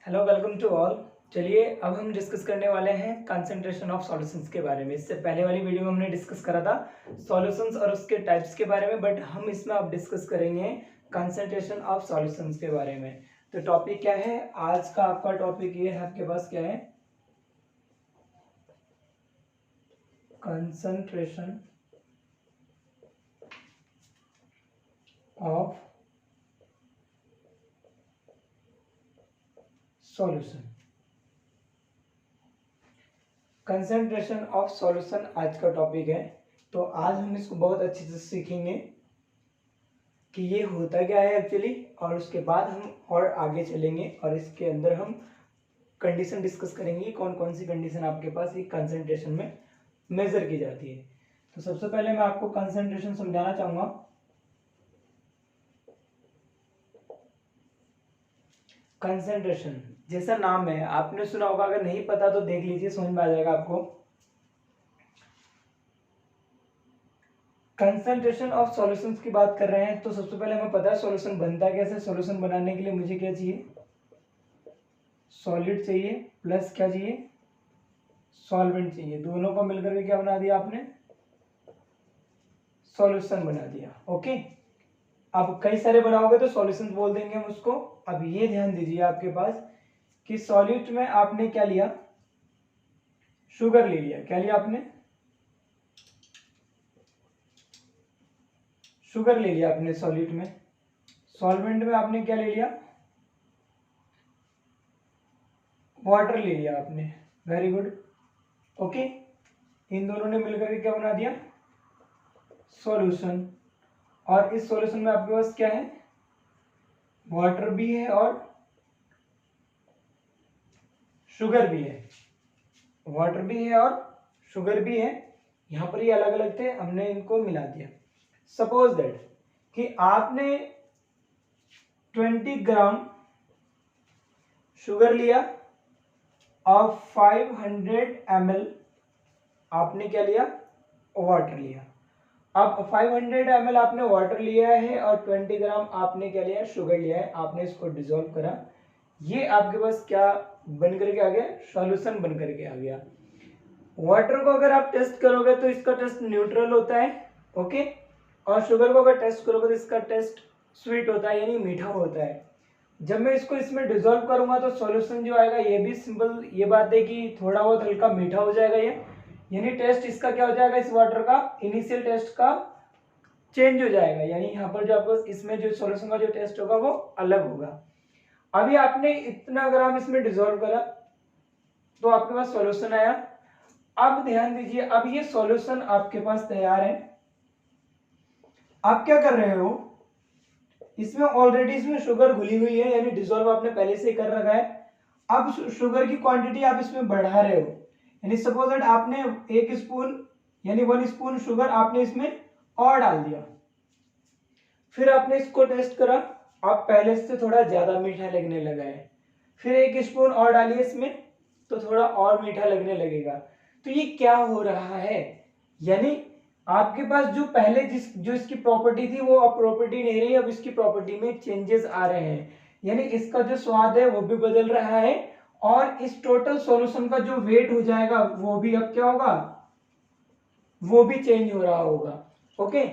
Hello welcome to all. चलिए अब हम डिस्कस करने वाले हैं कंसंट्रेशन ऑफ सॉल्यूशंस के बारे में। इससे पहले वाली वीडियो में हमने डिस्कस करा था सॉल्यूशंस और उसके टाइप्स के बारे में, बट हम इसमें अब डिस्कस करेंगे कंसंट्रेशन ऑफ सॉल्यूशंस के बारे में। तो टॉपिक क्या है आज का? आपका टॉपिक ये है, आपके पास क्या है? Concentration of solution. Concentration of solution आज का टॉपिक है। तो आज हम इसको बहुत अच्छे से सीखेंगे कि ये होता क्या है एक्चुअली, और उसके बाद हम और आगे चलेंगे और इसके अंदर हम कंडीशन डिस्कस करेंगे, कौन कौन सी कंडीशन आपके पास एक कंसंट्रेशन में मेजर की जाती है। तो सबसे पहले मैं आपको कंसंट्रेशन समझाना चाहूंगा। कंसंट्रेशन जैसा नाम है, आपने सुना होगा, अगर नहीं पता तो देख लीजिए, समझ में आ जाएगा आपको। कंसंट्रेशन ऑफ सॉल्यूशंस की बात कर रहे हैं तो सबसे पहले हमें पता है सॉल्यूशन बनता कैसे। सॉल्यूशन बनाने के लिए मुझे क्या चाहिए? सॉलिड चाहिए प्लस क्या चाहिए? सॉल्वेंट चाहिए। दोनों को मिलकर के क्या बना दिया आपने? सॉल्यूशन बना दिया। ओके, अब कई सारे बनाओगे तो सॉल्यूशन बोल देंगे हम उसको। अब ये ध्यान दीजिए आपके पास कि सॉल्यूट में आपने क्या लिया? शुगर ले लिया। क्या लिया आपने? शुगर ले लिया आपने सॉल्यूट में। सॉल्वेंट में आपने क्या ले लिया? वाटर ले लिया आपने। Very good. ओके, इन दोनों ने मिलकर के क्या बना दिया? सॉल्यूशन। और इस सॉल्यूशन में आपके पास क्या है? वाटर भी है और शुगर भी है। वाटर भी है और शुगर भी है। यहां पर ये अलग अलग थे, हमने इनको मिला दिया। सपोज दैट कि आपने 20 ग्राम शुगर लिया और 500 ml आपने क्या लिया? वाटर लिया। अब 500 ml आपने वाटर लिया है और 20 ग्राम आपने क्या लिया? शुगर लिया है। आपने इसको डिसॉल्व करा, ये आपके पास क्या बन करके आ गया? सॉल्यूशन बन करके आ गया। वाटर को अगर आप टेस्ट करोगे तो इसका टेस्ट न्यूट्रल होता है, ओके, और शुगर को अगर टेस्ट करोगे तो इसका टेस्ट स्वीट होता है, यानी मीठा होता है। जब मैं इसको इसमें डिसॉल्व करूंगा तो सॉल्यूशन जो आएगा ये भी सिंपल ये बात है कि थोड़ा बहुत हल्का मीठा हो जाएगा ये, यानी टेस्ट इसका क्या हो जाएगा? इस वाटर का इनिशियल टेस्ट का चेंज हो जाएगा, यानी यहाँ पर जो आपको इसमें जो सॉल्यूशन का जो टेस्ट होगा वो अलग होगा। अभी आपने इतना ग्राम इसमें डिसॉल्व करा तो आपके पास सॉल्यूशन आया। अब ध्यान दीजिए, अब ये सॉल्यूशन आपके पास तैयार है। आप क्या कर रहे हो? इसमें ऑलरेडी इसमें शुगर घुली हुई है, यानी डिसॉल्व आपने पहले से कर रखा है। अब शुगर की क्वांटिटी आप इसमें बढ़ा रहे हो, यानी सपोज दैट आपने 1 स्पून यानी 1 स्पून शुगर आपने इसमें और डाल दिया। फिर आपने इसको टेस्ट करा, आप पहले से थोड़ा ज्यादा मीठा लगने लगा है। फिर 1 स्पून और डालिए इसमें तो थोड़ा और मीठा लगने लगेगा। तो ये क्या हो रहा है? यानी आपके पास जो पहले जो इसकी प्रॉपर्टी थी वो अब प्रॉपर्टी नहीं रही, अब इसकी प्रॉपर्टी में चेंजेस आ रहे हैं, यानी इसका जो स्वाद है वो भी बदल रहा है और इस टोटल सॉल्यूशन का जो वेट हो जाएगा वो भी अब क्या होगा? वो भी चेंज हो रहा होगा। ओके,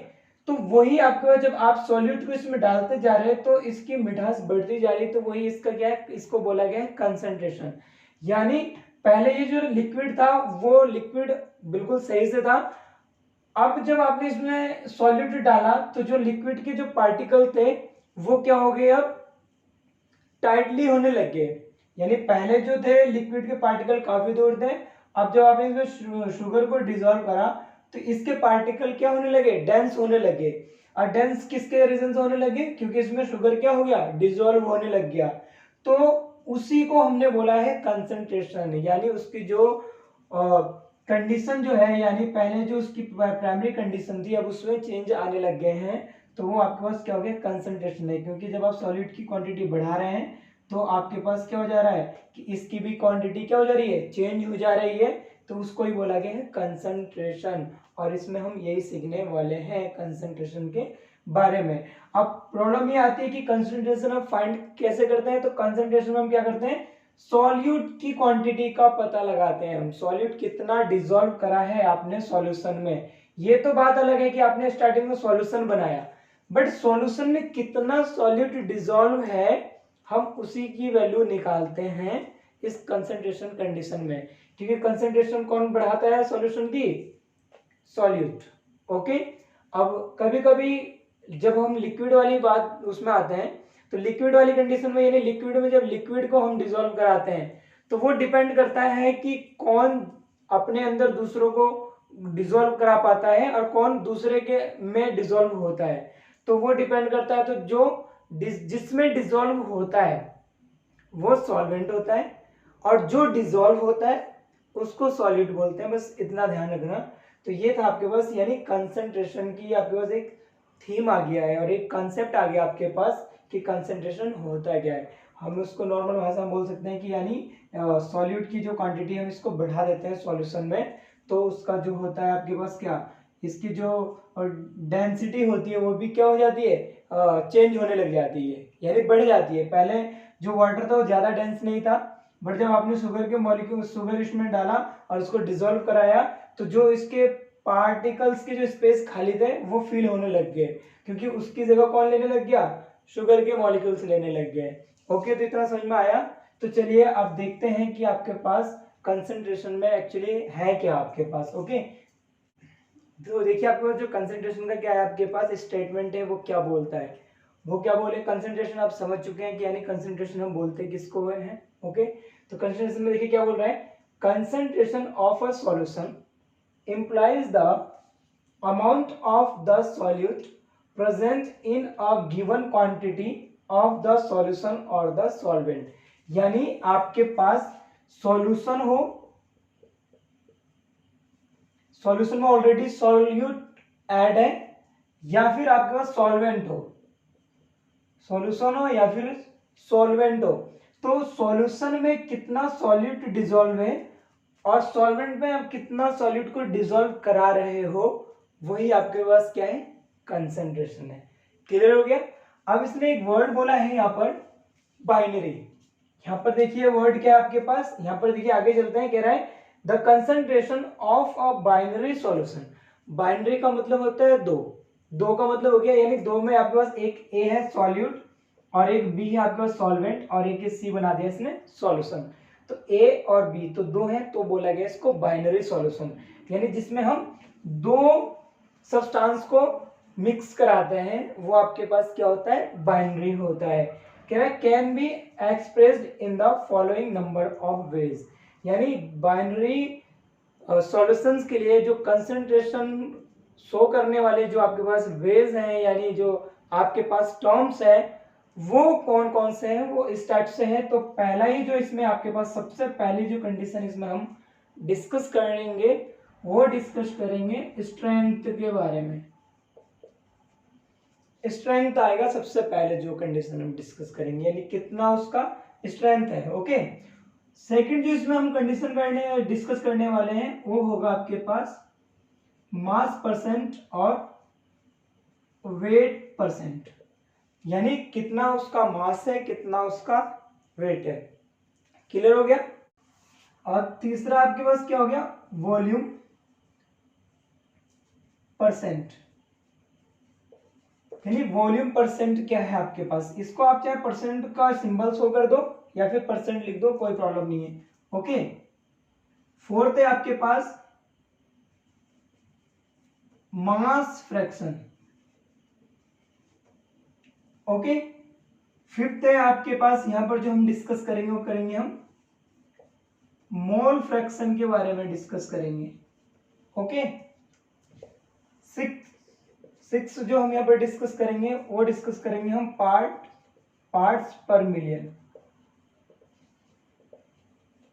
तो वही आपके पास जब आप सॉल्यूट को इसमें डालते जा रहे हैं तो इसकी मिठास बढ़ती जा रही है, तो वही इसका क्या है? इसको बोला गया है कंसंट्रेशन। यानी पहले ये जो लिक्विड था वो लिक्विड बिल्कुल सही से था, अब जब आपने इसमें सॉल्यूट डाला तो जो लिक्विड के जो पार्टिकल थे वो क्या हो गए? अब टाइटली होने लग गए। यानी पहले जो थे लिक्विड के पार्टिकल काफी दूर थे, अब जब आपने इसमें शुगर को डिसॉल्व करा तो इसके पार्टिकल क्या होने लगे? डेंस होने लगे। और डेंस किसके रीजन से होने लगे? क्योंकि इसमें शुगर क्या हो गया? डिसॉल्व होने लग गया। तो उसी को हमने बोला है कंसंट्रेशन, यानी उसकी जो कंडीशन जो है, यानी पहले जो उसकी प्राइमरी कंडीशन थी अब उसमें चेंज आने लग गए हैं, तो वो आपके पास क्या हो गया? कंसंट्रेशन है। क्योंकि जब आप सॉलिड की क्वांटिटी बढ़ा रहे हैं तो आपके पास क्या हो जा रहा है कि इसकी भी क्वांटिटी क्या हो जा रही है? चेंज हो जा रही है, तो उसको ही बोला गया है कंसंट्रेशन। और इसमें हम यही सीखने वाले हैं कंसंट्रेशन के बारे में। अब प्रॉब्लम ये आती है कि कंसंट्रेशन हम फाइंड कैसे करते हैं? तो कंसंट्रेशन में हम क्या करते हैं? सॉल्यूट की क्वांटिटी का पता लगाते हैं हम, सॉल्यूट कितना डिसॉल्व करा है आपने सॉल्यूशन में। ये तो बात अलग है कि आपने स्टार्टिंग में सॉल्यूशन बनाया, बट सॉल्यूशन में कितना सॉल्यूट डिसॉल्व है हम उसी की वैल्यू निकालते हैं इस कंसंट्रेशन कंडीशन में, क्योंकि कंसंट्रेशन कौन बढ़ाता है सॉल्यूशन की, सॉल्यूट। ओके, अब कभी कभी जब हम लिक्विड वाली बात उसमें आते हैं, तो लिक्विड वाली कंडीशन में यानी लिक्विड में जब लिक्विड को हम डिसॉल्व कराते हैं तो वो डिपेंड करता है कि कौन अपने अंदर दूसरों को डिसॉल्व करा पाता है और कौन दूसरे के में डिसॉल्व होता है। तो वो डिपेंड करता है, तो जो जिसमें डिसॉल्व होता है वो सॉल्वेंट होता है और जो डिसॉल्व होता है उसको सॉल्यूट बोलते हैं, बस इतना ध्यान रखना। तो ये था आपके पास यानी कंसंट्रेशन की आपके पास एक थीम आ गया है और एक कंसेप्ट आ गया आपके पास कि कंसंट्रेशन होता क्या है। हम उसको नॉर्मल भाषा में बोल सकते हैं कि यानी सॉल्यूट की जो क्वांटिटी हम इसको बढ़ा देते हैं सॉल्यूशन में, तो उसका जो होता है आपके पास क्या, इसकी जो डेंसिटी होती है वो भी क्या हो जाती है, चेंज होने लग जाती है यानी बढ़ जाती है। पहले जो वाटर था वो ज्यादा डेंस नहीं था, बट जब आपने शुगर के मॉलिक्यूल शुगर इसमें डाला और उसको डिसॉल्व कराया तो जो इसके पार्टिकल्स के जो स्पेस खाली थे वो फिल होने लग गए, क्योंकि उसकी जगह कौन लेने लग गया, शुगर के मॉलिक्यूल्स लेने लग गए। ओके, तो इतना समझ में आया। तो चलिए अब देखते हैं कि आपके पास कंसंट्रेशन में एक्चुअली है क्या आपके पास। ओके, तो देखिए आपके पास जो कंसंट्रेशन का क्या है, आपके पास स्टेटमेंट है वो क्या बोलता है, वो क्या बोले, कंसंट्रेशन आप समझ चुके हैं कि यानी कंसंट्रेशन हम बोलते हैं किसको है। ओके, तो कंसंट्रेशन में देखिए क्या बोल रहा है, concentration of a solution implies the amount of the solute present in a given quantity of the solution or the solvent। यानी आपके पास सॉल्यूशन हो, सॉल्यूशन में ऑलरेडी सॉल्यूट ऐड है, या फिर आपके पास सॉल्वेंट हो, सॉल्यूशन हो या फिर सॉल्वेंट हो, तो सॉल्यूशन में कितना सॉल्यूट डिसॉल्व है और सॉल्वेंट में आप कितना सॉल्यूट को डिसॉल्व करा रहे हो, वही आपके पास क्या है, कंसंट्रेशन है। क्लियर हो गया। अब इसने एक वर्ड बोला है यहाँ पर बाइनरी, यहाँ पर देखिए वर्ड क्या है आपके पास, यहाँ पर देखिए आगे चलते हैं, कह रहा है the concentration of a binary solution. Binary का मतलब होता है दो, दो का मतलब हो गया यानी दो में आपके पास एक ए है सॉल्यूट और एक बी है आपके पास सॉल्वेंट और एक सी बना दिया इसने सॉल्यूशन। तो ए और बी तो दो हैं, तो बोला गया इसको बाइनरी सॉल्यूशन, यानी जिसमें हम दो सब्सटेंस को मिक्स कराते हैं वो आपके पास क्या होता है, बाइनरी होता है। कह रहा है can be expressed in the following number of ways, यानी बाइनरी सॉल्यूशंस के लिए जो कंसंट्रेशन शो करने वाले जो आपके पास वेज हैं यानी जो आपके पास टर्म्स है वो कौन कौन से हैं, वो इस टाइप से है। तो पहला ही जो इसमें आपके पास सबसे पहली जो कंडीशन इसमें हम डिस्कस करेंगे वो डिस्कस करेंगे स्ट्रेंथ के बारे में। स्ट्रेंथ आएगा सबसे पहले जो कंडीशन हम डिस्कस करेंगे यानी कितना उसका स्ट्रेंथ है। ओके, सेकंड जो इसमें हम कंडीशन करने डिस्कस करने वाले हैं वो होगा आपके पास मास परसेंट और वेट परसेंट, यानी कितना उसका मास है कितना उसका वेट है। क्लियर हो गया। और तीसरा आपके पास क्या हो गया, वॉल्यूम परसेंट, यानी वॉल्यूम परसेंट क्या है आपके पास, इसको आप चाहे परसेंट का सिंबल शो कर दो या फिर परसेंट लिख दो, कोई प्रॉब्लम नहीं है। ओके, फोर्थ है आपके पास मास फ्रैक्शन। ओके, फिफ्थ है आपके पास यहां पर जो हम डिस्कस करेंगे वो करेंगे हम मोल फ्रैक्शन के बारे में डिस्कस करेंगे। ओके, सिक्स जो हम यहाँ पर डिस्कस करेंगे वो डिस्कस करेंगे हम पार्ट्स पर मिलियन,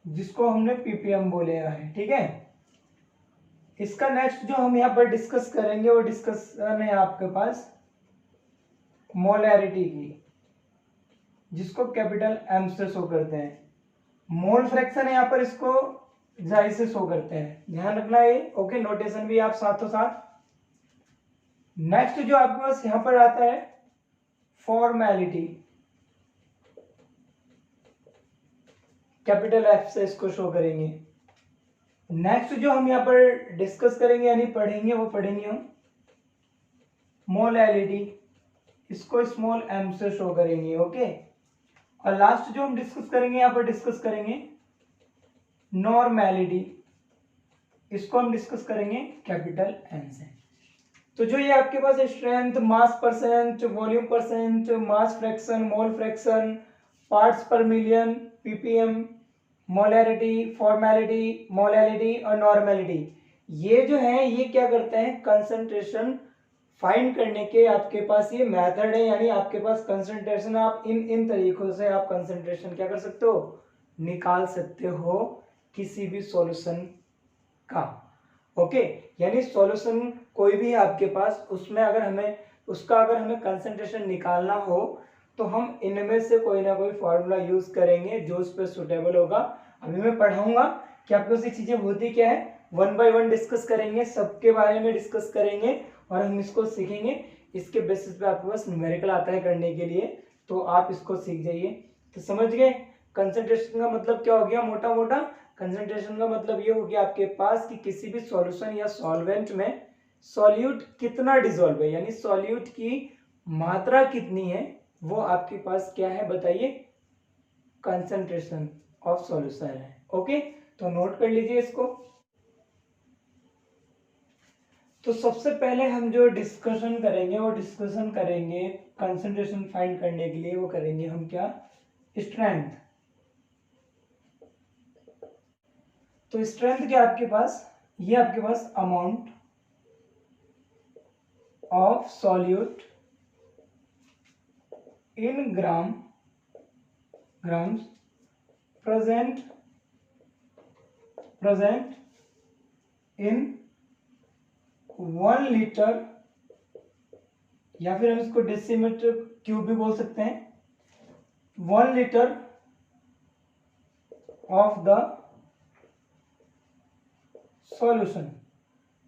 जिसको हमने पीपीएम बोले है। ठीक है, इसका नेक्स्ट जो हम यहाँ पर डिस्कस करेंगे वो डिस्कशन है आपके पास मोलैरिटी की, जिसको कैपिटल एम से शो करते हैं। मोल फ्रैक्शन है यहाँ पर इसको जाई से शो करते हैं, ध्यान रखना ये। ओके, नोटेशन भी आप साथों साथ। नेक्स्ट जो आपके पास यहां पर आता है फॉर्मेलिटी, कैपिटल एफ से इसको शो करेंगे। नेक्स्ट जो हम यहाँ पर डिस्कस करेंगे यानी पढ़ेंगे, वो पढ़ेंगे हम मोलैलिटी, इसको स्मॉल एम से शो करेंगे। ओके, और लास्ट जो हम डिस्कस करेंगे यहाँ पर डिस्कस करेंगे नॉर्मैलिटी, इसको हम डिस्कस करेंगे कैपिटल एन से। तो जो ये आपके पास strength, mass percent, volume percent, mass fraction, mole fraction, parts per million, PPM, molarity, formality, molality और नॉर्मेलिटी, ये जो है ये क्या करते हैं, कंसंट्रेशन फाइंड करने के आपके पास ये मेथड है। यानी आपके पास कंसंट्रेशन, आप इन तरीकों से आप कंसंट्रेशन क्या कर सकते हो, निकाल सकते हो किसी भी सॉल्यूशन का। ओके, यानी सॉल्यूशन कोई भी है आपके पास, उसमें अगर हमें कंसंट्रेशन निकालना हो तो हम इनमें से कोई ना कोई फॉर्मूला यूज करेंगे जो उस पर सुटेबल होगा। अभी मैं पढ़ाऊंगा कि आपको ये चीजें होती क्या है, वन बाय वन डिस्कस करेंगे, सबके बारे में डिस्कस करेंगे और हम इसको सीखेंगे। इसके बेसिस पे आपके पास न्यूमेरिकल आता है करने के लिए, तो आप इसको सीख जाइए। तो समझ गए कंसंट्रेशन का मतलब क्या हो गया, मोटा मोटा कंसंट्रेशन का मतलब ये हो गया आपके पास कि किसी भी सॉल्यूशन या सॉल्वेंट में सॉल्यूट कितना डिसॉल्व है, यानी सॉल्यूट की मात्रा कितनी है, वो आपके पास क्या है बताइए, कंसंट्रेशन ऑफ सॉल्यूशन है। ओके, तो नोट कर लीजिए इसको। तो सबसे पहले हम जो डिस्कशन करेंगे वो डिस्कशन करेंगे कंसंट्रेशन फाइंड करने के लिए, वो करेंगे हम क्या, स्ट्रेंथ। तो स्ट्रेंथ क्या आपके पास, ये आपके पास amount of solute in grams present in 1 litre, या फिर हम इसको डेसीमीटर क्यूब भी बोल सकते हैं, 1 लीटर ऑफ द सॉल्यूशन।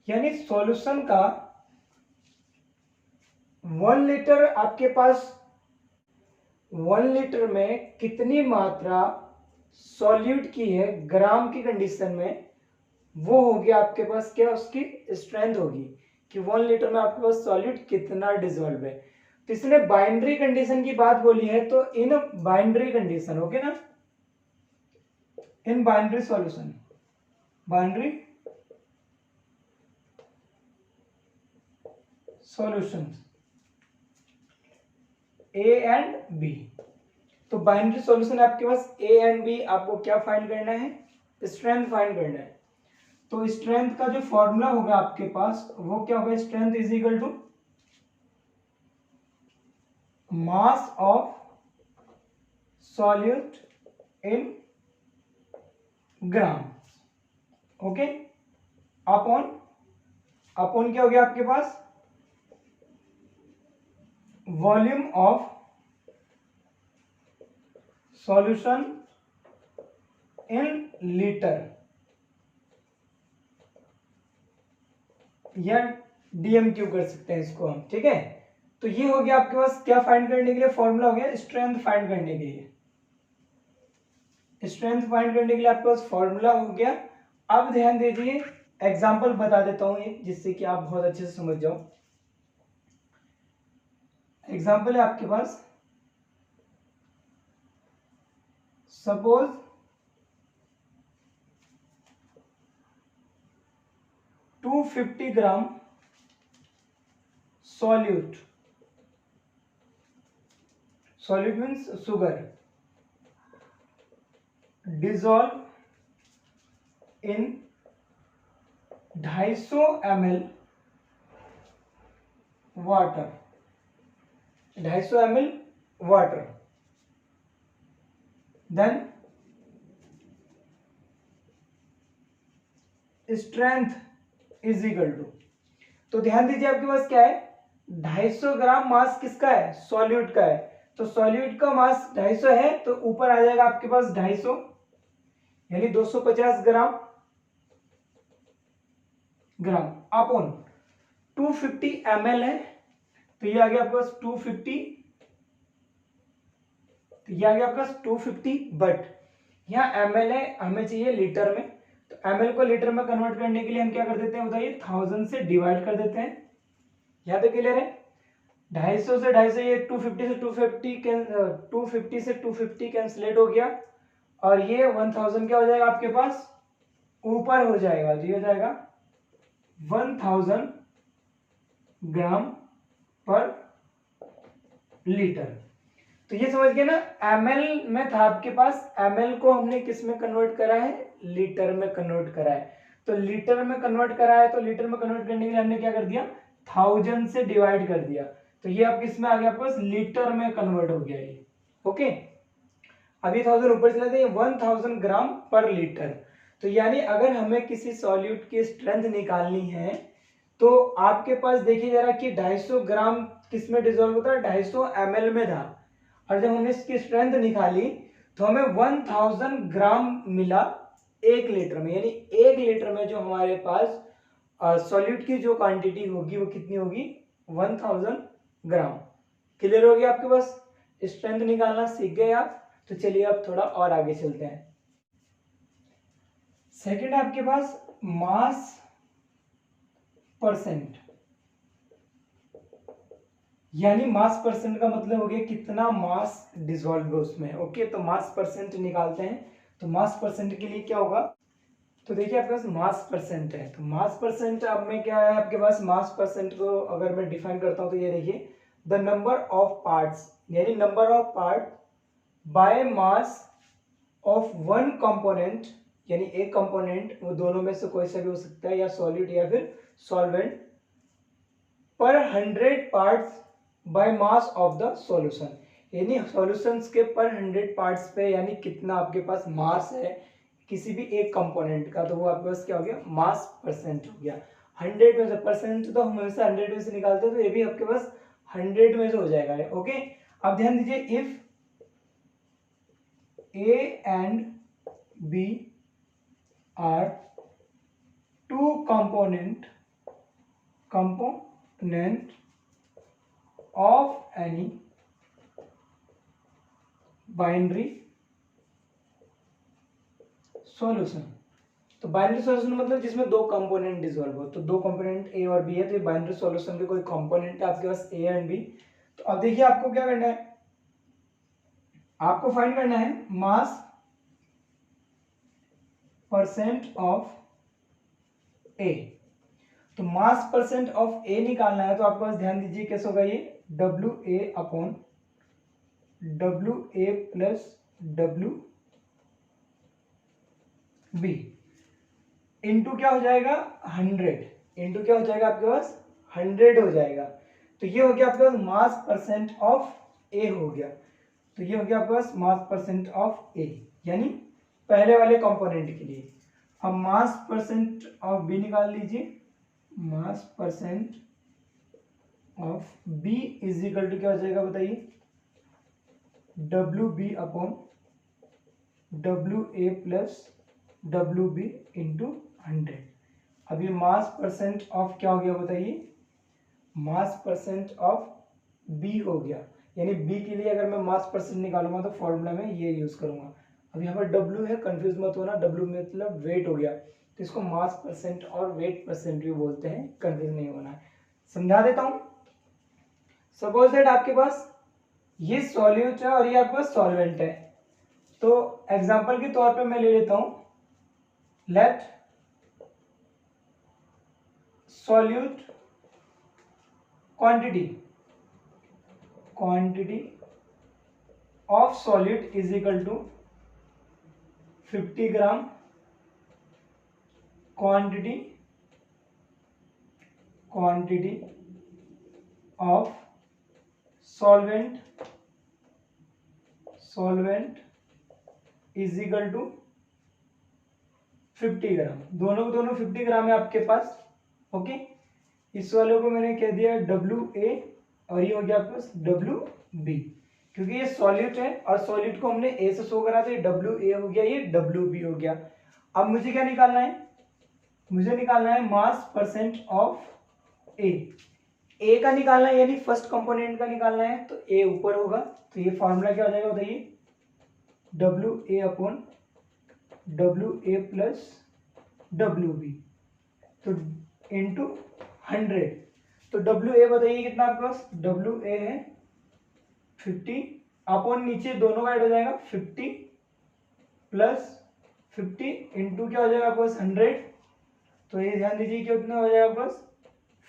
यानी सॉल्यूशन का 1 लीटर आपके पास, 1 लीटर में कितनी मात्रा सॉल्यूट की है ग्राम की कंडीशन में, वो होगी आपके पास क्या, उसकी स्ट्रेंथ होगी कि 1 लीटर में आपके पास सॉल्यूट कितना डिसॉल्व है। तो इसने बाइनरी कंडीशन की बात बोली है, तो इन बाइनरी कंडीशन, ओके ना, in binary solution, binary solutions A and B. तो बाइनरी सॉल्यूशन आपके पास ए एंड बी, आपको क्या फाइंड करना है, स्ट्रेंथ फाइंड करना है। तो स्ट्रेंथ का जो फॉर्मूला होगा आपके पास वो क्या होगा, strength is equal to mass of solute in gram. Okay, upon क्या हो गया आपके पास, volume of solution in litre, या डीएम क्यू कर सकते हैं इसको हम, ठीक है। तो ये हो गया आपके पास क्या फाइंड करने के लिए, फॉर्मूला हो गया स्ट्रेंथ फाइंड करने के लिए। स्ट्रेंथ फाइंड करने के लिए आपके पास फॉर्मूला हो गया। अब ध्यान दीजिए, एग्जांपल बता देता हूं एक, जिससे कि आप बहुत अच्छे से समझ जाओ। एग्जांपल है आपके पास, suppose 250 gram solute means sugar, dissolve in 250 ml water, 250 ml water, then strength is equal to, तो ध्यान दीजिए आपके पास क्या है, 250 ग्राम मास किसका है, सॉल्यूट का है। तो सॉल्यूट का मास 250 है, तो ऊपर आ जाएगा आपके पास 250, यानी 250 ग्राम अपॉन 250 ml है, तो ये आ गया आपके पास 250, तो ये आ गया आपके पास 250, बट यहाँ ml है, हमें चाहिए लीटर में, तो ml को लीटर में कन्वर्ट करने के लिए हम क्या कर देते हैं बताइए, 1000 से डिवाइड कर देते हैं। यहाँ पे क्लियर है? 250 से 250, ये 250 से 250 कैंसलेट हो गया, और ये 1000 क्या हो जाएगा आपके पास, ऊपर हो जाएगा, ये हो जाएगा 1000 ग्राम पर लीटर। तो ये समझ गए ना, ml में था आपके पास, ml को हमने किस में कन्वर्ट करा है, लीटर में कन्वर्ट करा है। तो लीटर में कन्वर्ट करा है, तो लीटर में कन्वर्ट करने के लिए हमने क्या कर दिया, 1000 से डिवाइड कर दिया, तो ये अब किस में आ गया आपके पास, लीटर में कन्वर्ट हो गया ये। ओके, अभी 1000 ऊपर चला गया, 1000 ग्राम पर लीटर। तो यानी अगर हमें किसी सॉल्यूट की स्ट्रेंथ निकालनी है, तो आपके पास देखिए जरा कि 250 ग्राम किस में डिसॉल्व होता है, 250 ml में था, और जब हमने इसकी स्ट्रेंथ निकाली तो हमें 1000 ग्राम मिला 1 लीटर में, यानी 1 लीटर में जो हमारे पास सॉल्यूट की जो क्वांटिटी होगी वो कितनी होगी, 1000 ग्राम। क्लियर हो गया आपके पास, स्ट्रेंथ निकालना सीख गए आप। तो चलिए अब थोड़ा और आगे चलते हैं। सेकंड आपके पास मास परसेंट, यानी मास परसेंट का मतलब हो गया कितना मास डिसॉल्व है उसमें। ओके, तो मास परसेंट निकालते हैं। तो मास परसेंट के लिए क्या होगा, तो देखिए आपके पास मास परसेंट है, तो मास परसेंट अब में क्या है आपके पास, मास परसेंट को अगर मैं डिफाइन करता हूं तो ये देखिए, द नंबर ऑफ पार्ट्स, यानी number of part by mass of one component, यानी एक कंपोनेंट, वो दोनों में से कोई सा भी हो सकता है, या सॉलिड या फिर सॉल्वेंट, पर 100 parts by mass of the solution, यानी सॉल्यूशंस के पर 100 पार्ट्स पे, यानी कितना आपके पास मास है किसी भी एक कंपोनेंट का, तो वो आपके पास क्या हो गया, मास परसेंट हो गया। 100 में से, परसेंट तो हम हमेशा 100 में से निकालते हैं, तो ये भी आपके पास 100 में से हो जाएगा। ओके, अब ध्यान दीजिए, if A and B are two component of any binary solution. तो बाइनरी सॉल्यूशन मतलब जिसमें दो कंपोनेंट डिसॉल्व हो, तो दो कंपोनेंट ए और बी है, तो ये बाइनरी सॉल्यूशन के कोई कंपोनेंट है आपके पास ए एंड बी। तो अब देखिए आपको क्या करना है, आपको फाइंड करना है मास परसेंट ऑफ ए। तो मास परसेंट ऑफ ए निकालना है, तो आपके पास ध्यान दीजिए कैसे होगा ये, W A upon W A plus W B into क्या हो जाएगा 100, इंटू क्या हो जाएगा आपके पास 100 हो जाएगा। तो ये हो गया आपके पास मास परसेंट ऑफ ए हो गया। तो ये हो गया आपके पास मास परसेंट ऑफ ए, यानी पहले वाले कंपोनेंट के लिए। अब मास परसेंट ऑफ बी निकाल लीजिए, mass percent of B is equal to क्या हो जाएगा बताइए, W B upon W A plus W B into 100। अब ये मास परसेंट ऑफ क्या हो गया बताइए, मास परसेंट ऑफ बी हो गया, यानी बी के लिए अगर मैं मास परसेंट निकालूंगा तो फॉर्मूला में ये यूज करूंगा। अब यहाँ पर डब्ल्यू है, कंफ्यूज मत होना, डब्ल्यू मतलब वेट हो गया, तो इसको मास परसेंट और वेट परसेंट भी बोलते हैं, कंफ्यूज नहीं होना है। समझा देता हूं, सपोज दैट आपके पास ये सॉल्यूट है और ये आपके पास सॉल्वेंट है। तो एग्जांपल के तौर पे मैं ले लेता हूं, let solute quantity of solid is equal to 50 gram quantity of solvent is equal to 50 gram, दोनों 50 ग्राम है आपके पास। ओके, इस वाले को मैंने कह दिया डब्ल्यू ए और ये हो गया आपके पास डब्ल्यू बी, क्योंकि ये सॉल्यूट है और सॉल्यूट को हमने ए से शो करा, तो ये डब्ल्यू ए हो गया, ये डब्ल्यू बी हो गया। अब मुझे क्या निकालना है, मुझे निकालना है मास परसेंट ऑफ ए का निकालना है, यानी फर्स्ट कंपोनेंट का निकालना है, तो ए ऊपर होगा, तो ये फॉर्मूला क्या हो जाएगा बताइए, W A upon WA plus WB तो इंटू 100। तो WA बताइए कितना आपके पास, WA है 50 अपॉन नीचे दोनों का ऐड हो जाएगा 50 प्लस 50 इंटू क्या हो जाएगा आपके पास 100। तो ये ध्यान दीजिए कितना हो जाएगा आपके पास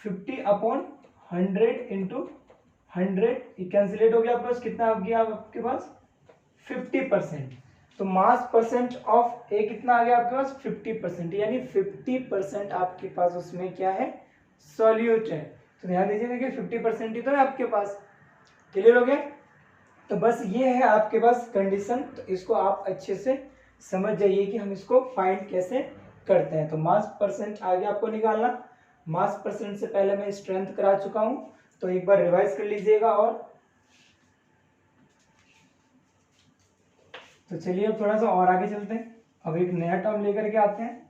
50 अपॉन 100 इंटू 100 कैंसिलेट हो गया आपके पास, कितना आ गया आपके पास 50%। तो मास परसेंट ऑफ ए कितना आ गया आपके पास 50%, यानी 50% आपके पास उसमें क्या है सॉल्यूट है। तो ध्यान दीजिए देखिए 50% ही तो है आपके पास। क्लियर हो गया। तो बस ये है आपके पास कंडीशन, तो इसको आप अच्छे से समझ जाइए कि हम इसको फाइंड कैसे करते हैं। तो मास परसेंट आगे आपको निकालना, मास परसेंट से पहले मैं स्ट्रेंथ करा चुका हूं, तो एक बार रिवाइज कर लीजिएगा। और तो चलिए अब थोड़ा सा और आगे चलते हैं, अब एक नया टर्म लेकर के आते हैं।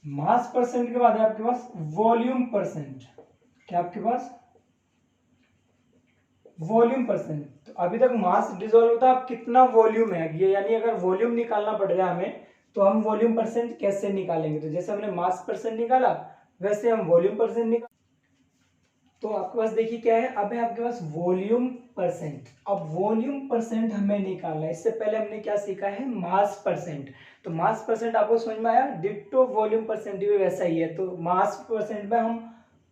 मास परसेंट के बाद है आपके पास वॉल्यूम परसेंट। क्या आपके पास वॉल्यूम परसेंट। तो अभी तक मास डिसॉल्व होता है, अब कितना वॉल्यूम है ये, यानी अगर वॉल्यूम निकालना पड़ रहा है हमें तो हम वॉल्यूम परसेंट कैसे निकालेंगे। तो जैसे हमने मास परसेंट निकाला वैसे हम वॉल्यूम परसेंट निकाल। तो आपके पास देखिए क्या है, अब है आपके पास वॉल्यूम परसेंट। अब वॉल्यूम परसेंट हमें निकालना है, इससे पहले हमने क्या सीखा है मास परसेंट। तो मास परसेंट आपको समझ में आया, डिट्टो वॉल्यूम परसेंट भी वैसा ही है। तो मास परसेंट में हम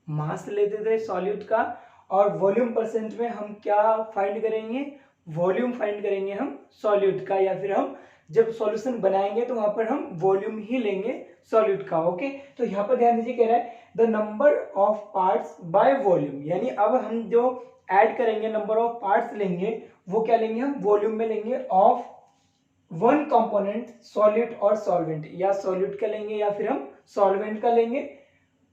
मास लेते थे सॉल्यूट का, और वॉल्यूम परसेंट में हम क्या फाइंड करेंगे, वॉल्यूम फाइंड करेंगे हम सॉल्यूट का, या फिर हम जब सॉल्यूशन बनाएंगे तो वहां पर हम वॉल्यूम ही लेंगे सॉल्यूट का। ओके, तो यहाँ पर ध्यान दीजिए कह रहा है the number of parts by volume, यानी अब हम जो ऐड करेंगे नंबर ऑफ पार्ट्स लेंगे वो क्या लेंगे हम वॉल्यूम में लेंगे ऑफ वन कंपोनेंट सॉल्यूट और सॉल्वेंट, या सॉल्यूट का लेंगे या फिर हम सॉल्वेंट का लेंगे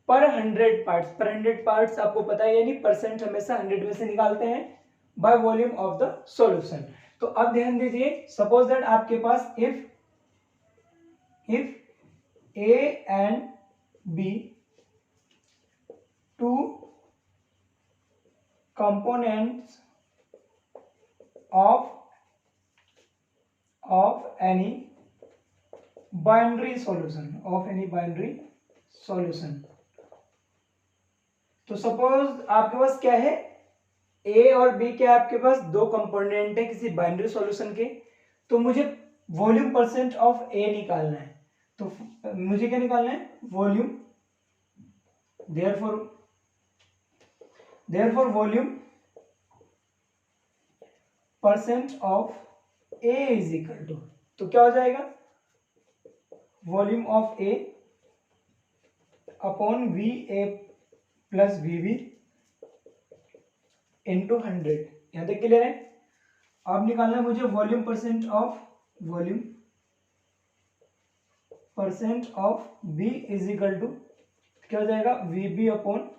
पर 100 पार्ट्स। पर 100 पार्ट्स आपको पता है, यानी परसेंट हमेशा 100 में से निकालते हैं by volume of the solution. तो अब ध्यान दीजिए सपोज दैट आपके पास if A and B two components of any binary solution तो सपोज आपके पास क्या है ए और बी, क्या आपके पास दो कंपोनेंट है किसी बाइनरी सॉल्यूशन के। तो मुझे वॉल्यूम परसेंट ऑफ ए निकालना है, तो मुझे क्या निकालना है volume, therefore volume percent of A is equal to, तो क्या हो जाएगा volume of A upon V A plus V B into 100। यहां तक क्लियर है। अब निकालना है मुझे volume percent of B is equal to क्या हो जाएगा V B upon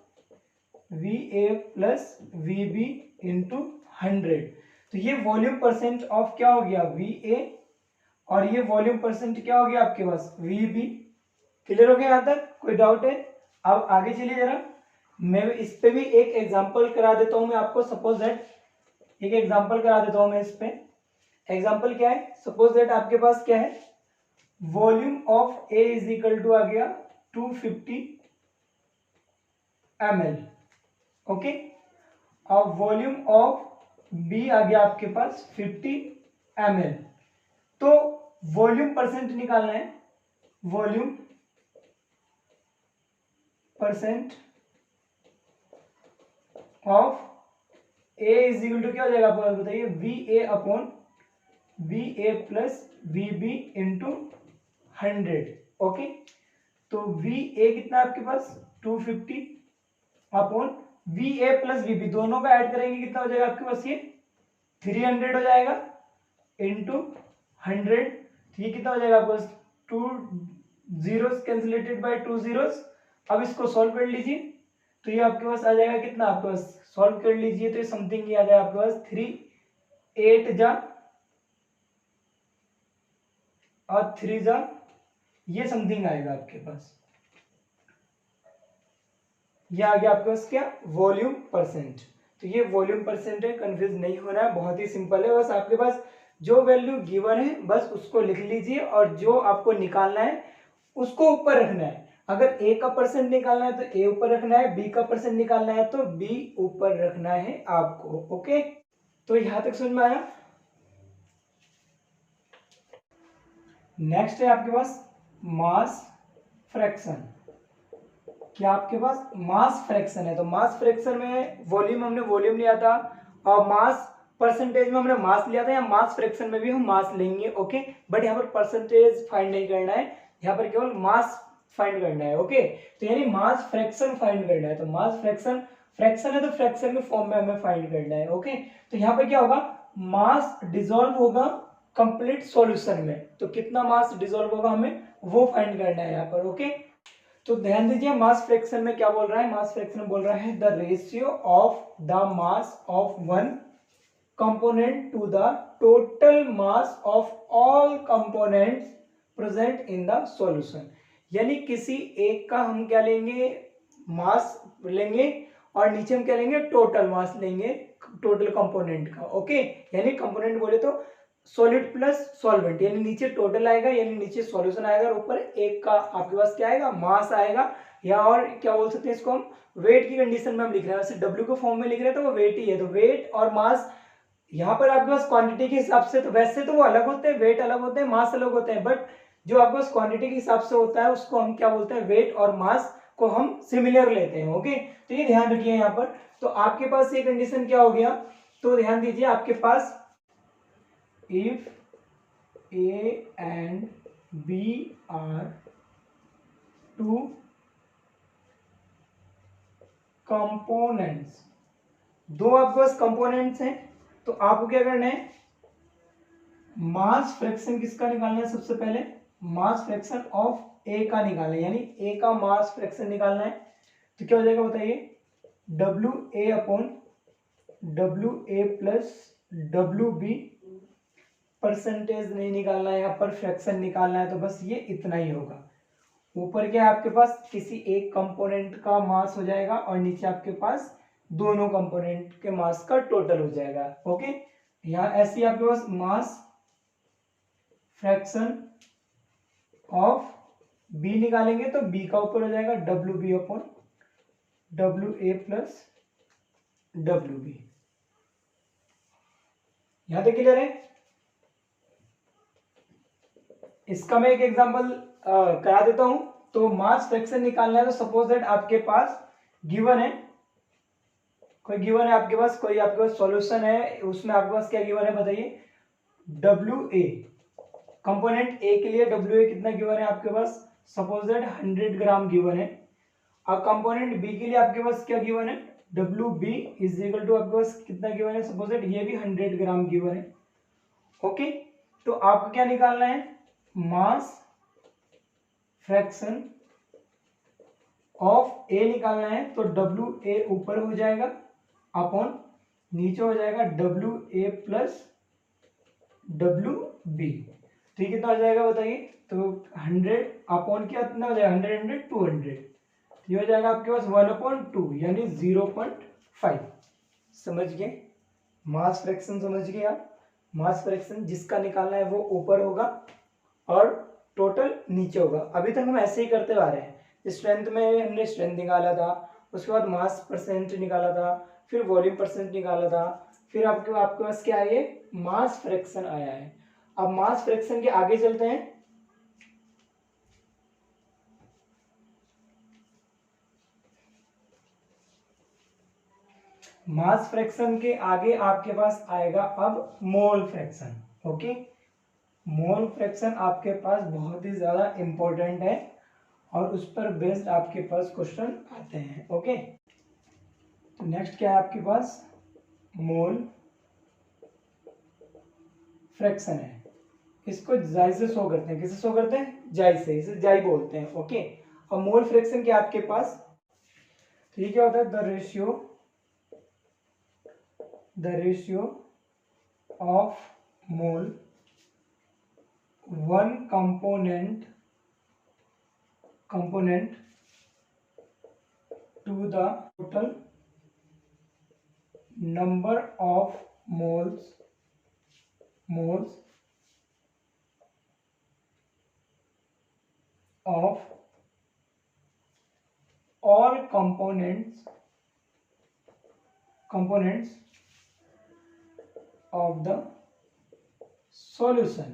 V A plus V B into 100। तो ये वॉल्यूम परसेंट ऑफ क्या हो गया वी ए, और ये वॉल्यूम परसेंट क्या हो गया आपके पास वी बी। क्लियर हो गया यहां तक, कोई डाउट है। अब आगे चलिए जरा, मैं इस पे भी एक एग्जांपल करा देता हूं मैं आपको। सपोज दैट एक एग्जांपल करा देता हूं मैं इस पे। एग्जांपल क्या है, सपोज दैट आपके पास क्या है volume of A is equal to आ गया 250 ml। ओके, अब वॉल्यूम ऑफ बी आ गया आपके पास 50 ml। तो वॉल्यूम परसेंट निकालना है, volume percent of A is equal to क्या हो जाएगा आपको बताइए V A upon V A plus V B into 100। Okay, तो वी ए कितना आपके पास 250 upon V A plus V B, दोनों का ऐड करेंगे कितना हो जाएगा आपके पास ये 300 हो जाएगा इंटू 100। ये कितना हो जाएगा आपके पास 2 zeros कैंसिलेटेड बाय 2 zeros। अब इसको सॉल्व कर लीजिए, तो ये आपके पास आ जाएगा कितना आपके पास सॉल्व कर लीजिए तो ये समथिंग ये आ जाएगा आपके पास 3 8 जा और 3 जा, ये समथिंग आएगा आपके पास। ये आ गया आपके पास क्या, वॉल्यूम परसेंट। तो ये वॉल्यूम परसेंट है, कंफ्यूज नहीं होना है, बहुत ही सिंपल है। बस आपके पास जो वैल्यू गिवन है बस उसको लिख लीजिए और जो आपको निकालना है उसको ऊपर रखना है। अगर ए का परसेंट निकालना है तो ए ऊपर रखना है, बी का परसेंट निकालना है तो बी ऊपर रखना है आपको। ओके, तो यहां तक समझ में आया। नेक्स्ट है आपके पास मास फ्रैक्शन। क्या आपके पास मास फ्रैक्शन है, तो मास फ्रैक्शन में वॉल्यूम हमने वॉल्यूम लिया था और मास परसेंटेज में हमने मास लिया था, या मास फ्रैक्शन में भी हम मास लेंगे। ओके, बट यहाँ पर परसेंटेज फाइंड नहीं करना है, यहाँ पर केवल मास फाइंड करना है। ओके, तो यानी मास फ्रैक्शन फाइंड करना है, तो मास फ्रैक्शन, फ्रैक्शन है तो फ्रैक्शन के फॉर्म में हमें फाइंड करना है। ओके, तो यहाँ पर क्या होगा, मास डिसॉल्व होगा कंप्लीट सॉल्यूशन में, तो कितना मास डिसॉल्व होगा हमें वो फाइंड करना है यहाँ पर। ओके, तो ध्यान दीजिए मास फ्रैक्शन में क्या बोल रहा है, मास फ्रैक्शन में बोल रहा है the ratio of the mass of one component to the total mass of all components present in the solution. यानी किसी एक का हम क्या लेंगे, मास लेंगे और नीचे हम क्या लेंगे, टोटल मास लेंगे टोटल कंपोनेंट का। ओके, यानी कंपोनेंट बोले तो सॉलिड प्लस सॉल्वेंट, यानी नीचे टोटल आएगा, यानी नीचे सॉल्यूशन आएगा और ऊपर एक का आपके पास क्या आएगा, मास आएगा। या और क्या बोल सकते हैं इसको हम, वेट की कंडीशन में हम लिख रहे हैं, वैसे डब्ल्यू के फॉर्म में लिख रहे हैं तो वो वेट ही है, तो वेट और मास यहाँ पर आपके पास क्वांटिटी के हिसाब से, तो वैसे तो वो अलग होते हैं, वेट अलग होते हैं, मास अलग होते हैं, बट जो आपके पास क्वांटिटी के हिसाब से होता है उसको हम क्या बोलते हैं, वेट और मास को हम सिमिलर लेते हैं। ओके, तो ये ध्यान रखिए यहाँ पर। तो आपके पास ये कंडीशन क्या हो गया, तो ध्यान दीजिए आपके पास if A and B are two components, दो आपके पास कंपोनेंट्स हैं, तो आपको क्या करना है, मास फ्रैक्शन किसका निकालना है, सबसे पहले मास फ्रैक्शन ऑफ ए का निकालना है, यानी ए का मास फ्रैक्शन निकालना है। तो क्या हो जाएगा बताइए, W A upon W A plus W B, percentage नहीं निकालना है यहाँ पर, फ्रैक्शन निकालना है, तो बस ये इतना ही होगा। ऊपर क्या है आपके पास, किसी एक कंपोनेंट का मास हो जाएगा और नीचे आपके पास दोनों कंपोनेंट के मास का टोटल हो जाएगा। ओके, यहाँ ऐसी आपके पास मास फ्रैक्शन ऑफ बी निकालेंगे तो बी का ऊपर हो जाएगा W B upon W A plus W B. यहां तक क्लियर है। इसका मैं एक एग्जांपल करा देता हूं। तो मास फ्रैक्शन निकालना है, तो सपोज दैट आपके पास गिवन है, कोई गिवन है आपके पास, कोई आपके पास सॉल्यूशन है, उसमें आपके पास क्या गिवन है बताइए, डब्ल्यू ए, कंपोनेंट ए के लिए डब्ल्यू ए कितना गिवन है आपके पास, सपोज दैट 100 ग्राम गिवन है। अब कंपोनेंट बी के लिए आपके पास क्या गिवन है, W B is equal to आपके पास कितना गिवन है, सपोज दैट ये भी 100 ग्राम गिवन है। ओके, तो आपको क्या निकालना है, मास फ्रैक्शन ऑफ ए निकालना है, तो डब्ल्यू ए ऊपर हो जाएगा अपॉन नीचे हो जाएगा W A plus W B. तो ये कितना हो जाएगा बताइए, तो 100 अपॉन क्या कितना हो जाएगा, 100 100 200, ये हो जाएगा आपके पास 1/2 यानी 0.5। समझ गए, मास फ्रैक्शन समझ गए आप। मास फ्रैक्शन जिसका निकालना है वो ऊपर होगा और टोटल नीचे होगा। अभी तक हम ऐसे ही करते आ रहे हैं। स्ट्रेंथ में हमने स्ट्रेंथ निकाला था, उसके बाद मास परसेंट निकाला था, फिर वॉल्यूम परसेंट निकाला था, फिर आपके पास क्या है, ये मास फ्रैक्शन आया है। अब मास फ्रैक्शन के आगे चलते हैं। मास फ्रैक्शन के आगे आपके पास आएगा अब mole fraction. Okay, mole fraction आपके पास बहुत ही ज्यादा इंपॉर्टेंट है और उस पर बेस्ड आपके पास क्वेश्चन आते हैं। ओके, तो नेक्स्ट क्या है आपके पास, मोल फ्रैक्शन है। इसको जाई से शो करते हैं, किसे शो करते हैं, जाई से, इसे जाई बोलते हैं। ओके, और मोल फ्रैक्शन क्या आपके पास, तो ये क्या होता है, the ratio of mole one component to the total number of moles of all components of the solution।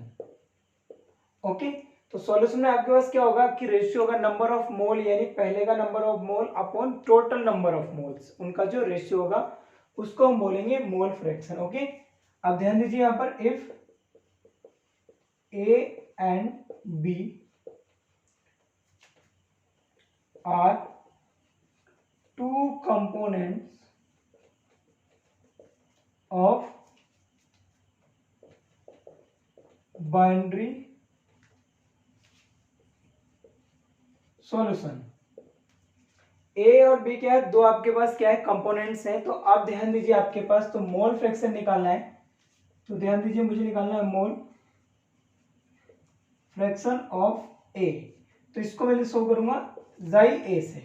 Okay, तो सॉल्यूशन में आपके पास क्या होगा कि रेशियो होगा नंबर ऑफ मोल, यानी पहले का number of mole upon total number of moles, उनका जो रेशियो होगा उसको हम बोलेंगे मोल फ्रैक्शन। ओके, अब ध्यान दीजिए यहां पर if A and B are two components of binary solution। ए और बी क्या है, दो आपके पास क्या है कंपोनेंट्स हैं। तो आप ध्यान दीजिए आपके पास तो मोल फ्रैक्शन निकालना है, तो ध्यान दीजिए मुझे निकालना है मोल फ्रैक्शन ऑफ ए। तो इसको मैं शो करूंगा जाई ए से,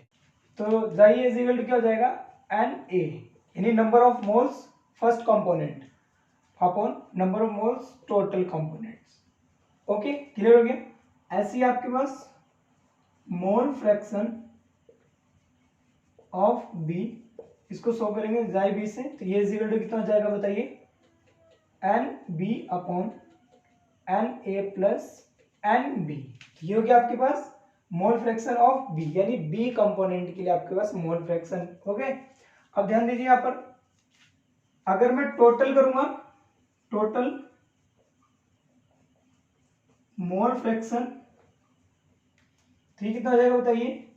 तो जाई इज इक्वल टू क्या हो जाएगा एन ए, यानी number of moles first component upon number of moles total components. Okay, clear हो गया। ऐसे ही आपके पास मोल फ्रैक्शन ऑफ बी, इसको शो करेंगे जाई बी से, तो ये इज इक्वल टू कितना हो जाएगा बताइए N B upon N A plus N B. ये हो गया आपके पास मोल फ्रैक्शन ऑफ बी, यानी बी कंपोनेंट के लिए आपके पास मोल फ्रैक्शन हो गए। अब ध्यान दीजिए यहां पर अगर मैं टोटल करूंगा, टोटल मोल फ्रैक्शन, ठीक कितना हो जाएगा बताइए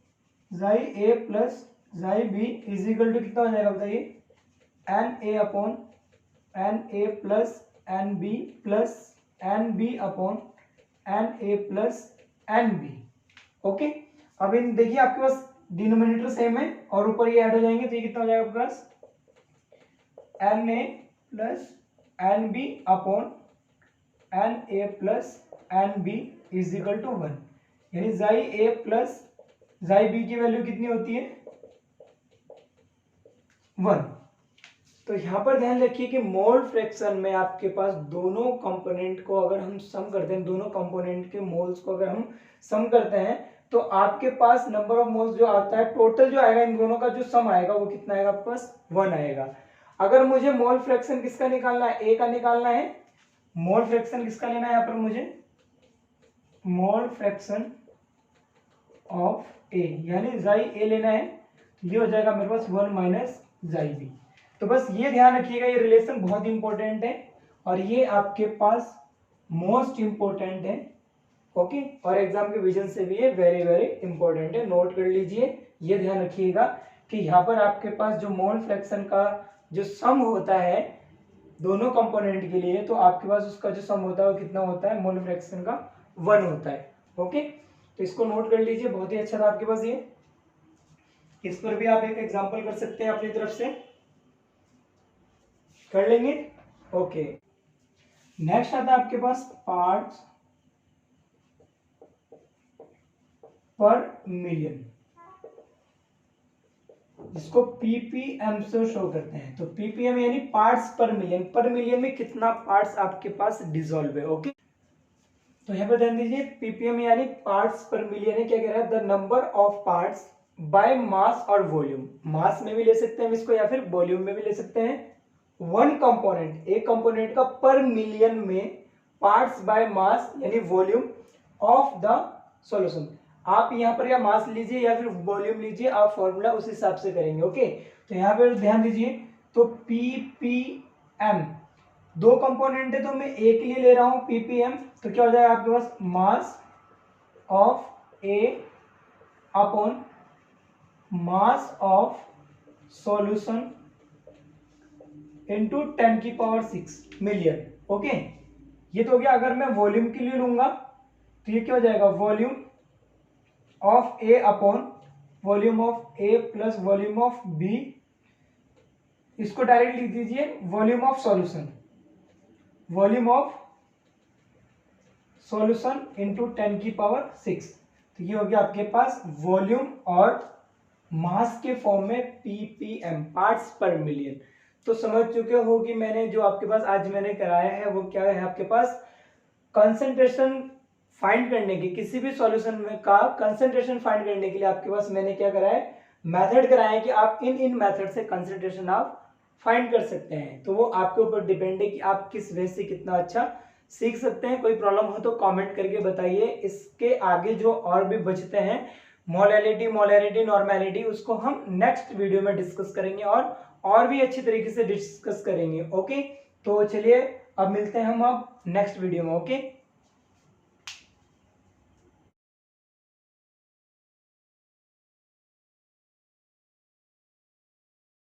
chi A plus chi B is equal to कितना हो जाएगा बताइए N A upon N A plus N B plus N B upon N A plus N B. Okay, अब इन देखिए आपके पास डिनोमिनेटर सेम है और ऊपर ये ऐड हो जाएंगे, तो ये कितना हो जाएगा आपके पास N A plus N B upon N A plus N B is equal to 1, यानी chi A plus chi B की वैल्यू कितनी होती है 1। तो यहां पर ध्यान रखिए कि मोल फ्रैक्शन में आपके पास दोनों कंपोनेंट को अगर हम सम करते हैं, दोनों कंपोनेंट के मोल्स को अगर हम सम करते हैं, तो आपके पास नंबर ऑफ मोल्स जो आता है टोटल जो आएगा इन दोनों का जो सम आएगा वो कितना आएगा आपके पास 1 आएगा। अगर मुझे मोल फ्रैक्शन किसका निकालना है, ए का निकालना है, मोल फ्रैक्शन किसका लेना है यहाँ पर मुझे मोल फ्रैक्शन ऑफ ए, यानी जाई ए लेना है, ये हो जाएगा मेरे पास 1 माइनस जाई बी। तो बस ये ध्यान रखिएगा, ये रिलेशन बहुत इंपॉर्टेंट है और ये आपके पास मोस्ट इंपॉर्टेंट है। ओके, और एग्जाम के विजन से भी ये वेरी वेरी इंपॉर्टेंट है, नोट कर लीजिए। ये ध्यान रखिएगा कि यहाँ पर आपके पास जो मोल फ्रैक्शन का जो सम होता है दोनों कंपोनेंट के लिए, तो आपके पास उसका जो सम होता है वो कितना होता है मोल फ्रैक्शन का 1 होता है। ओके, तो इसको नोट कर लीजिए, बहुत ही अच्छा था आपके पास ये। इस पर भी आप एक एग्जांपल कर सकते हैं अपनी तरफ से, कर लेंगे। ओके, नेक्स्ट आता है आपके पास पार्ट्स पर मिलियन, जिसको पीपीएम से शो करते हैं। तो पीपीएम यानी पार्ट्स पर मिलियन, पर मिलियन में कितना पार्ट्स आपके पास डिसॉल्व है। ओके, तो यहाँ पर ध्यान दीजिए पीपीएम यानी पार्ट्स पर मिलियन है, क्या कह रहा है the number of parts by mass और वॉल्यूम। मास में भी ले सकते हैं हम इसको या फिर वॉल्यूम में भी ले सकते हैं। वन कंपोनेंट, एक कंपोनेंट का पर मिलियन में पार्ट्स बाय मास यानी वॉल्यूम ऑफ द सॉल्यूशन। आप यहाँ पर या मास लीजिए या फिर वॉल्यूम लीजिए, आप फॉर्मूला उस हिसाब से करेंगे। ओके, तो यहाँ पर ध्यान दीजिए, तो पीपीएम दो कंपोनेंट है तो मैं एक के लिए ले रहा हूं पीपीएम, तो क्या हो जाएगा आपके पास mass of A upon mass of solution into 10⁶ million. Okay, ये तो हो गया। अगर मैं वॉल्यूम के लिए लूंगा तो ये क्या हो जाएगा volume of A upon volume of A plus volume of B, इसको डायरेक्ट लिख दीजिए volume of solution, volume of solution into 10⁶। तो ये हो गया आपके पास वॉल्यूम और मास के फॉर्म में ppm, पार्ट्स पर मिलियन। तो समझ चुके हो कि मैंने जो आपके पास आज मैंने कराया है वो क्या है, आपके पास कंसंट्रेशन फाइंड करने की, किसी भी सॉल्यूशन में का कंसंट्रेशन फाइंड करने के लिए आपके पास मैंने क्या कराया है, मेथड कराया है कि आप इन मेथड से कंसंट्रेशन आप फाइंड कर सकते हैं। तो वो आपके ऊपर डिपेंड है कि आप किस वे से कितना अच्छा सीख सकते हैं। कोई प्रॉब्लम हो तो कमेंट करके बताइए। इसके आगे जो और भी बचते हैं, मोलैलिटी, मोलैरिटी, नॉर्मैलिटी, उसको हम नेक्स्ट वीडियो में डिस्कस करेंगे और भी अच्छी तरीके से डिस्कस करेंगे। ओके, तो चलिए अब मिलते हैं हम अब नेक्स्ट वीडियो में। ओके।